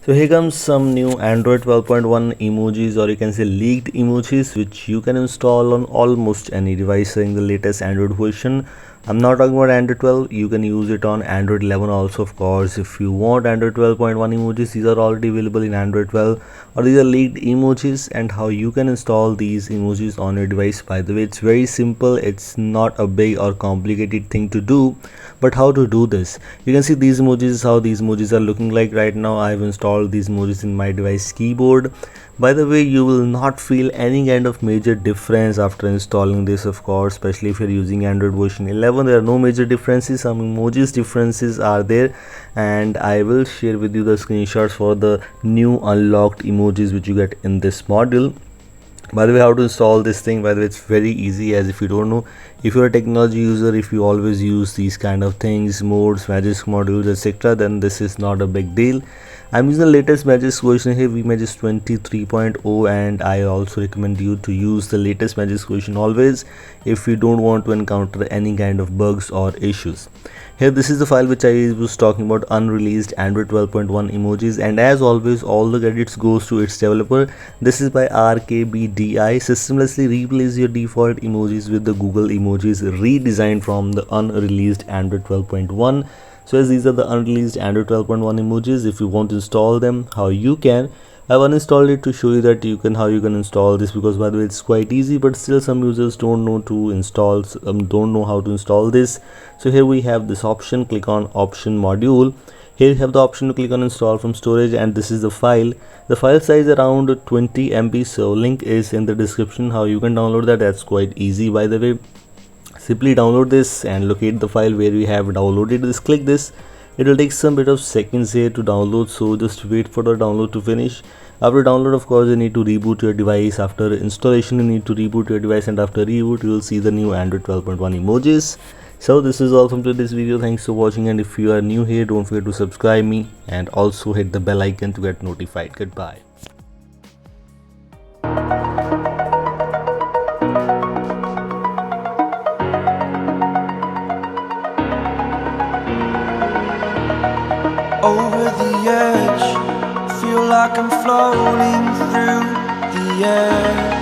So here comes some new Android 12.1 emojis, or you can say leaked emojis, which you can install on almost any device in the latest Android version. I'm not talking about Android 12. You can use it on Android 11 also, of course. If you want Android 12.1 emojis, these are already available in Android 12, or these are leaked emojis. And how you can install these emojis on your device, by the way, it's very simple. It's not a big or complicated thing to do, but how to do this? You can see these emojis, how these emojis are looking like right now. I've installed these emojis in my device keyboard. By the way, you will not feel any kind of major difference after installing this, of course, especially if you're using Android version 11. There are no major differences. Some emojis differences are there, and I will share with you the screenshots for the new unlocked emojis which you get in this module. By the way, how to install this thing, by the way, it's very easy. As if you don't know, if you're a technology user, if you always use these kind of things, modes, Magisk modules, etc., then this is not a big deal. I'm using the latest Magisk version here, vMagisk 23.0, and I also recommend you to use the latest Magisk version always if you don't want to encounter any kind of bugs or issues. Here, this is the file which I was talking about, unreleased Android 12.1 emojis, and as always, all the credits goes to its developer. This is by RKBDI. Systemlessly replace your default emojis with the Google emojis redesigned from the unreleased Android 12.1. So as these are the unreleased Android 12.1 emojis, if you want to install them, how you can, I've uninstalled it to show you that how you can install this, because by the way, it's quite easy, but still some users don't know how to install this. So here we have this option. Click on option module. Here you have the option to click on install from storage, and this is the file. The file size around 20 MB, so link is in the description. How you can download that's quite easy, by the way. Simply download this and locate the file where we have downloaded this. Click this. It will take some bit of seconds here to download, so just wait for the download to finish. After download, of course, you need to reboot your device. After installation, you need to reboot your device, and after reboot, you will see the new Android 12.1 emojis. So this is all from today's video. Thanks for watching, and if you are new here, don't forget to subscribe me and also hit the bell icon to get notified. Goodbye. Over the edge, feel like I'm floating through the air.